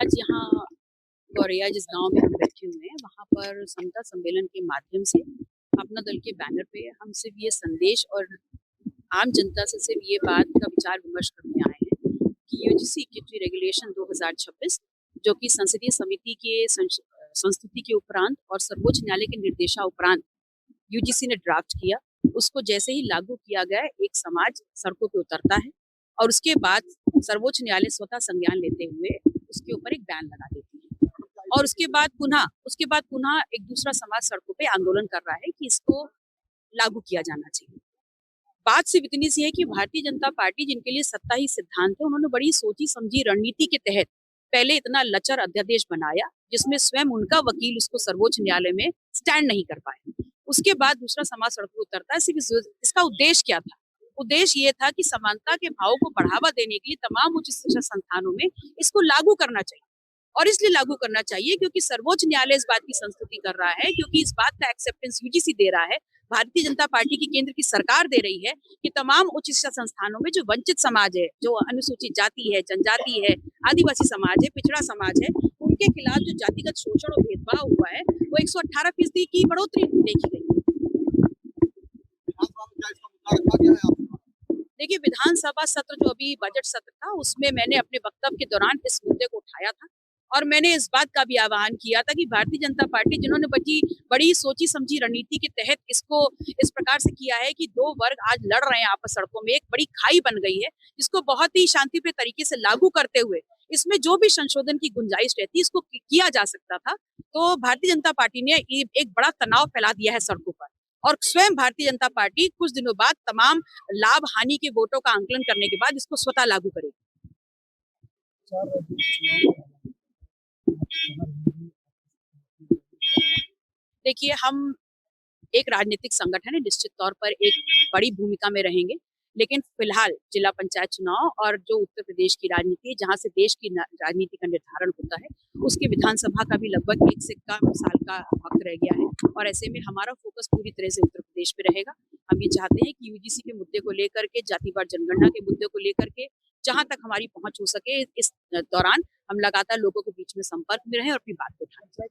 आज यहाँ गौरैया जिस गांव में हम बैठे हुए हैं वहां पर समता सम्मेलन के माध्यम से अपना दल के बैनर पे हम सिर्फ ये संदेश और आम जनता से सिर्फ ये बात का विचार विमर्श करने आए हैं कि यूजीसी इक्विटी रेगुलेशन 2026 जो कि संसदीय समिति के संस्तुति के उपरांत और सर्वोच्च न्यायालय के निर्देशा उपरांत यूजीसी ने ड्राफ्ट किया, उसको जैसे ही लागू किया गया एक समाज सड़कों पे उतरता है और उसके बाद सर्वोच्च न्यायालय स्वतः संज्ञान लेते हुए उसके ऊपर एक बैन लगा देती है और उसके बाद पुनः एक दूसरा समाज सड़कों पे आंदोलन कर रहा है कि इसको लागू किया जाना चाहिए। बात सिर्फ इतनी सी है कि भारतीय जनता पार्टी जिनके लिए सत्ता ही सिद्धांत है, उन्होंने बड़ी सोची समझी रणनीति के तहत पहले इतना लचर अध्यादेश बनाया जिसमें स्वयं उनका वकील उसको सर्वोच्च न्यायालय में स्टैंड नहीं कर पाए। उसके बाद दूसरा समाज सड़कों पर उतरता है। सिर्फ इसका उद्देश्य क्या था? उद्देश्य ये था कि समानता के भाव को बढ़ावा देने के लिए तमाम उच्च शिक्षा संस्थानों में इसको लागू करना चाहिए। और इसलिए लागू करना चाहिए क्योंकि सर्वोच्च न्यायालय इस बात की संस्तुति कर रहा है, क्योंकि इस बात का एक्सेप्टेंस यूजीसी दे रहा है, भारतीय जनता पार्टी की केंद्र की सरकार दे रही है कि तमाम उच्च शिक्षा संस्थानों में जो वंचित समाज है, जो अनुसूचित जाति है, जनजाति है, आदिवासी समाज है, पिछड़ा समाज है, उनके खिलाफ जो जातिगत शोषण और भेदभाव हुआ है वो 118% की बढ़ोतरी देखी गई है। देखिए, विधानसभा सत्र जो अभी बजट सत्र था उसमें मैंने अपने वक्तव्य के दौरान इस मुद्दे को उठाया था और मैंने इस बात का भी आह्वान किया था कि भारतीय जनता पार्टी जिन्होंने बड़ी सोची समझी रणनीति के तहत इसको इस प्रकार से किया है कि दो वर्ग आज लड़ रहे हैं आपस सड़कों में, एक बड़ी खाई बन गई है जिसको बहुत ही शांतिप्रिय तरीके से लागू करते हुए इसमें जो भी संशोधन की गुंजाइश रहती इसको किया जा सकता था। तो भारतीय जनता पार्टी ने एक बड़ा तनाव फैला दिया है सड़कों पर और स्वयं भारतीय जनता पार्टी कुछ दिनों बाद तमाम लाभ हानि के वोटों का आंकलन करने के बाद इसको स्वतः लागू करेगी। देखिए, हम एक राजनीतिक संगठन है, निश्चित तौर पर एक बड़ी भूमिका में रहेंगे, लेकिन फिलहाल जिला पंचायत चुनाव और जो उत्तर प्रदेश की राजनीति है जहां से देश की राजनीति का निर्धारण होता है, उसके विधानसभा का भी लगभग 1 से कम साल का वक्त रह गया है और ऐसे में हमारा फोकस पूरी तरह से उत्तर प्रदेश पे रहेगा। हम ये चाहते हैं कि यूजीसी के मुद्दे को लेकर के, जातिवार जनगणना के मुद्दे को लेकर के जहां तक हमारी पहुंच हो सके इस दौरान हम लगातार लोगों के बीच में संपर्क में रहें और अपनी बात को उठाएं।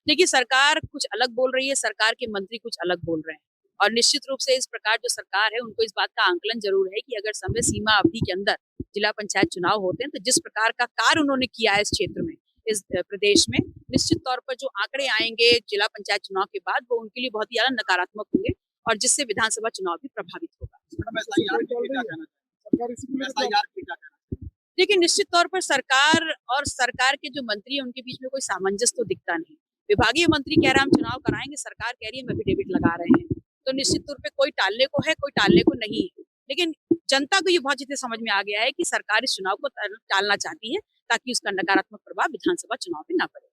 देखिए, सरकार कुछ अलग बोल रही है, सरकार के मंत्री कुछ अलग बोल रहे हैं और निश्चित रूप से इस प्रकार जो सरकार है उनको इस बात का आंकलन जरूर है कि अगर समय सीमा अवधि के अंदर जिला पंचायत चुनाव होते हैं तो जिस प्रकार का कार्य उन्होंने किया है इस क्षेत्र में, इस प्रदेश में, निश्चित तौर पर जो आंकड़े आएंगे जिला पंचायत चुनाव के बाद वो उनके लिए बहुत ही ज्यादा नकारात्मक होंगे और जिससे विधानसभा चुनाव भी प्रभावित होगा। देखिए, निश्चित तौर पर सरकार और सरकार के जो मंत्री है उनके बीच में कोई सामंजस्य तो दिखता नहीं। विभागीय मंत्री कह रहा है हम चुनाव कराएंगे, सरकार कह रही है हम एफिडेविट लगा रहे हैं, तो निश्चित तौर पे कोई टालने को है, कोई टालने को नहीं है। लेकिन जनता को ये बहुत अच्छे समझ में आ गया है कि सरकार इस चुनाव को टालना चाहती है ताकि उसका नकारात्मक प्रभाव विधानसभा चुनाव पे ना पड़े।